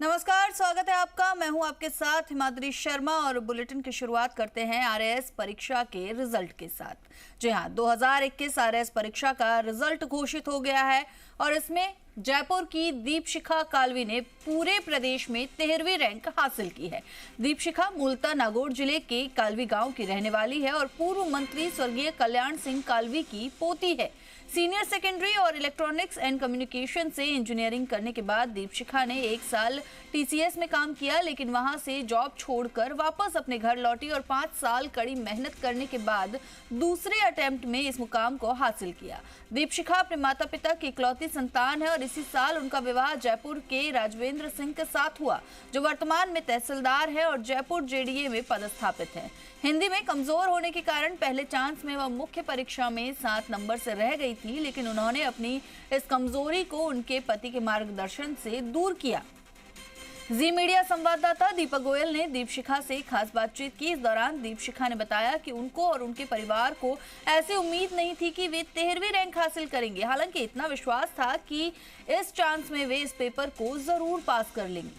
नमस्कार, स्वागत है आपका। मैं हूं आपके साथ हिमाद्री शर्मा और बुलेटिन की शुरुआत करते हैं आरएएस परीक्षा के रिजल्ट के साथ। जी हां, 2021 आरएएस परीक्षा का रिजल्ट घोषित हो गया है और इसमें जयपुर की दीपशिखा काल्वी ने पूरे प्रदेश में 13वीं रैंक हासिल की है। दीपशिखा मूलतः नागौर जिले के काल्वी गांव की रहने वाली है और पूर्व मंत्री स्वर्गीय कल्याण सिंह काल्वी की पोती है। सीनियर सेकेंडरी और इलेक्ट्रॉनिक्स एंड कम्युनिकेशन से इंजीनियरिंग करने के बाद दीपशिखा ने 1 साल टीसीएस में काम किया, लेकिन वहां से जॉब छोड़कर वापस अपने घर लौटी और 5 साल कड़ी मेहनत करने के बाद दूसरे अटेम्प्ट में इस मुकाम को हासिल किया। दीपशिखा अपने माता पिता की इकलौती संतान है और इसी साल उनका विवाह जयपुर के राजवेंद्र सिंह के साथ हुआ, जो वर्तमान में तहसीलदार है और जयपुर जेडीए में पदस्थापित है। हिंदी में कमजोर होने के कारण पहले चांस में वह मुख्य परीक्षा में 7 नंबर से रह गई थी, लेकिन उन्होंने अपनी इस कमजोरी को उनके पति के मार्गदर्शन से दूर किया। जी मीडिया संवाददाता दीपक गोयल ने दीपशिखा से खास बातचीत की। इस दौरान दीपशिखा ने बताया कि उनको और उनके परिवार को ऐसी उम्मीद नहीं थी कि वे 13वीं रैंक हासिल करेंगे। हालांकि इतना विश्वास था कि इस चांस में वे इस पेपर को जरूर पास कर लेंगी।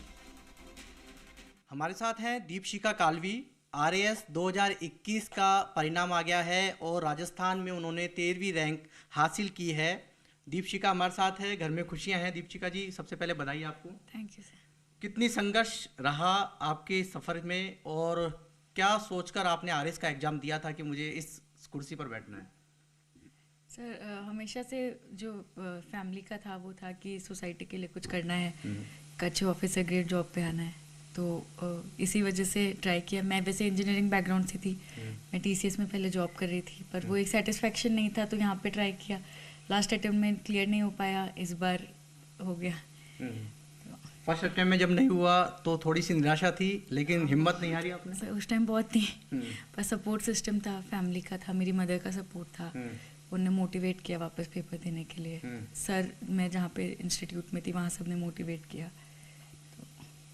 हमारे साथ हैं दीपशिखा काल्वी। आरएएस 2021 का परिणाम आ गया है और राजस्थान में उन्होंने 13वीं रैंक हासिल की है। दीपशिखा हमारे साथ है, घर में खुशियां हैं। दीपशिखा जी, सबसे पहले बधाई आपको। Thank you sir. कितनी संघर्ष रहा आपके सफ़र में और क्या सोचकर आपने आरएएस का एग्ज़ाम दिया था कि मुझे इस कुर्सी पर बैठना है? सर हमेशा से जो फैमिली का था वो था कि सोसाइटी के लिए कुछ करना है, अच्छे ऑफिसर ग्रेड जॉब पे आना है, तो इसी वजह से ट्राई किया। मैं वैसे इंजीनियरिंग बैकग्राउंड से थी, मैं टीसीएस में पहले जॉब कर रही थी, पर वो एक सेटिस्फेक्शन नहीं था, तो यहाँ पे ट्राई किया। लास्ट अटेम्प्ट में क्लियर नहीं हो पाया, इस बार हो गया। फर्स्ट अटेम्प्ट में जब नहीं हुआ तो थोड़ी सी निराशा थी, लेकिन हिम्मत नहीं हारी आपने? सर उस टाइम बहुत थी, पर सपोर्ट सिस्टम था, फैमिली का था, मेरी मदर का सपोर्ट था, उन्होंने मोटिवेट किया वापस पेपर देने के लिए। सर मैं जहाँ पे इंस्टीट्यूट में थी वहाँ सबने मोटिवेट किया।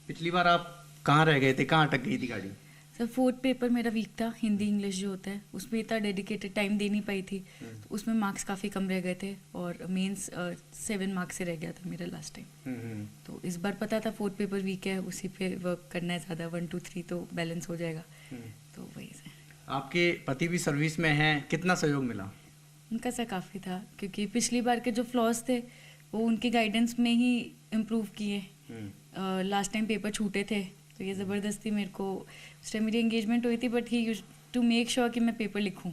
पिछली बार आप कहाँ रह गए थे, कहाँ अटक गई थी गाड़ी? सर 4th पेपर मेरा वीक था, हिंदी इंग्लिश जो होता है उसमें इतना डेडिकेटेड टाइम दे नहीं पाई थी, तो उसमें मार्क्स काफ़ी कम रह गए थे और मेंस 7 मार्क्स से रह गया था मेरा लास्ट टाइम। तो इस बार पता था 4th पेपर वीक है, उसी पे वर्क करना है ज़्यादा, 1 2 3 तो बैलेंस हो जाएगा। तो वही से। आपके पति भी सर्विस में हैं, कितना सहयोग मिला? उनका सर काफ़ी था, क्योंकि पिछली बार के जो फ्लॉज थे वो उनके गाइडेंस में ही इम्प्रूव किए। लास्ट टाइम पेपर छूटे थे, तो ये ज़बरदस्ती मेरे को, उस टाइम मेरी एंगेजमेंट हुई थी, but he used to make sure कि मैं पेपर लिखूं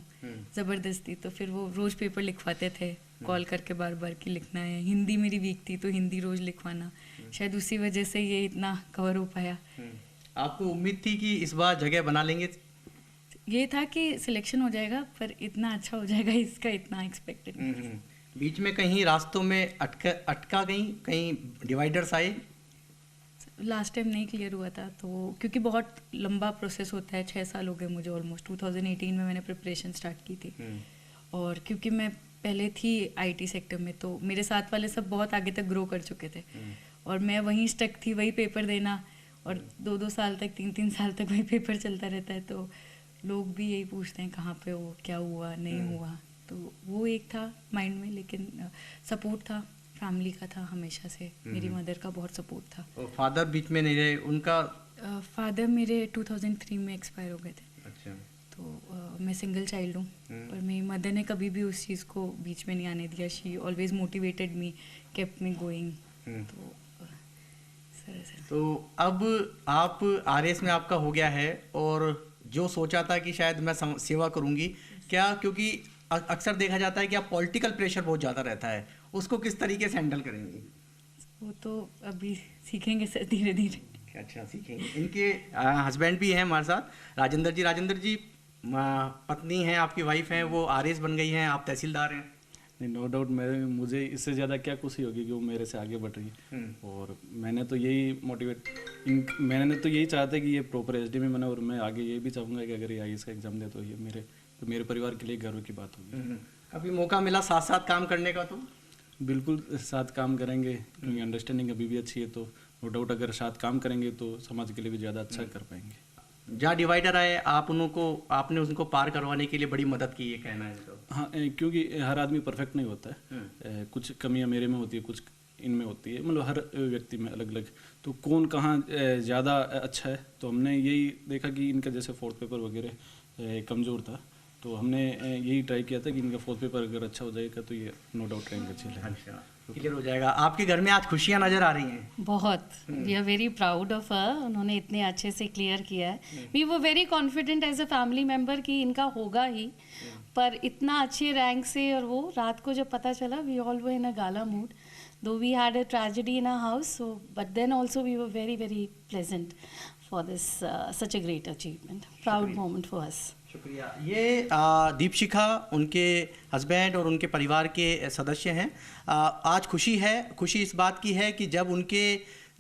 ज़बरदस्ती। तो फिर वो रोज़ पेपर लिखवाते थे, कॉल करके बार बार कि लिखना है। हिंदी मेरी वीक थी तो हिंदी रोज़ लिखवाना, शायद उसी वजह से ये इतना कवर हो पाया। आपको उम्मीद थी कि इस बार जगह बना लेंगे? ये था कि सिलेक्शन हो जाएगा, पर इतना अच्छा हो जाएगा इसका इतना एक्सपेक्टेड नहीं था। बीच में कहीं रास्तों में अटका गई, कहीं डिवाइडर्स आए? लास्ट टाइम नहीं क्लियर हुआ था, तो क्योंकि बहुत लंबा प्रोसेस होता है, 6 साल हो गए मुझे ऑलमोस्ट। 2018 में मैंने प्रिपरेशन स्टार्ट की थी, और क्योंकि मैं पहले थी आईटी सेक्टर में, तो मेरे साथ वाले सब बहुत आगे तक ग्रो कर चुके थे और मैं वहीं स्टक थी, वही पेपर देना, और 2-2 साल तक, 3-3 साल तक वही पेपर चलता रहता है। तो लोग भी यही पूछते हैं कहाँ पे हो, क्या हुआ, नहीं हुआ। तो वो एक था माइंड में, लेकिन सपोर्ट था, फैमिली का था हमेशा से। मेरी मदर का बहुत सपोर्ट था। और फादर बीच में नहीं रहे? उनका फादर मेरे 2003 में एक्सपायर हो गए थे। अच्छा। तो मैं सिंगल चाइल्ड हूँ, पर मेरी मदर ने कभी भी उस चीज़ को बीच में नहीं आने दिया। She always motivated me, kept me going. तो तो अब आप आरएएस में आपका हो गया है, और जो सोचा था कि शायद मैं सेवा करूँगी, क्या, क्योंकि अक्सर देखा जाता है कि आप पॉलिटिकल प्रेशर बहुत ज़्यादा रहता है, उसको किस तरीके से हैंडल करेंगी? वो तो अभी सीखेंगे सर, धीरे धीरे। अच्छा, सीखेंगे। इनके हस्बैंड भी हैं हमारे साथ, राजेंद्र जी। राजेंद्र जी, पत्नी हैं आपकी, वाइफ हैं, वो आरएएस बन गई हैं, आप तहसीलदार हैं। नहीं, नो डाउट मुझे इससे ज़्यादा क्या खुशी होगी कि वो मेरे से आगे बढ़ रही है। और मैंने तो यही चाहा था कि ये प्रॉपर एसडी में बने, और मैं आगे ये भी चाहूँगा कि अगर ये आईएएस का एग्ज़ाम दे तो ये मेरे परिवार के लिए गर्व की बात होगी। अभी मौका मिला साथ साथ काम करने का, तो बिल्कुल साथ काम करेंगे, क्योंकि अंडरस्टैंडिंग अभी भी अच्छी है, तो नो डाउट अगर साथ काम करेंगे तो समाज के लिए भी ज़्यादा अच्छा कर पाएंगे। जहाँ डिवाइडर आए, आपने उनको पार करवाने के लिए बड़ी मदद की, ये कहना है तो? हाँ, क्योंकि हर आदमी परफेक्ट नहीं होता है, कुछ कमियां मेरे में होती है, कुछ इनमें होती है, मतलब हर व्यक्ति में अलग अलग। तो कौन कहाँ ज़्यादा अच्छा है, तो हमने यही देखा कि इनका जैसे फोर्थ पेपर वगैरह कमज़ोर था, तो हमने यही ट्राई किया था कि इनका फोर्थ पेपर अगर अच्छा हो जाएगा तो ये नो डाउट रैंक अच्छे लेंगे। अच्छा, क्लियर हो जाएगा। आपके घर में आज खुशियाँ नज़र आ रही हैं? बहुत, we are very proud of her. उन्होंने इतने अच्छे से क्लियर किया है। We were very confident as a family member कि इनका होगा ही, पर इतना अच्छे रैंक से, और वो रात को जब पता चला, we all were in a gala mood, though we had a tragedy in our house, so but then also we were very very pleasant for this such a great achievement, proud moment for us. शुक्रिया। ये दीपशिखा उनके husband और उनके परिवार के सदस्य हैं। आज खुशी है, खुशी इस बात की है कि जब उनके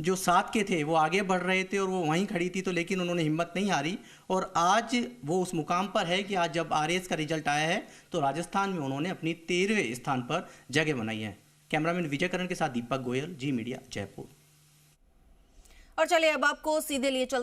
जो साथ के थे वो आगे बढ़ रहे थे और वो वहीं खड़ी थी, तो लेकिन उन्होंने हिम्मत नहीं हारी, और आज वो उस मुकाम पर है कि आज जब आरएएस का रिजल्ट आया है तो राजस्थान में उन्होंने अपनी 13वें स्थान पर जगह बनाई है। कैमरामैन विजय करण के साथ दीपक गोयल, जी मीडिया, जयपुर। और चलिए अब आपको सीधे लिए चलते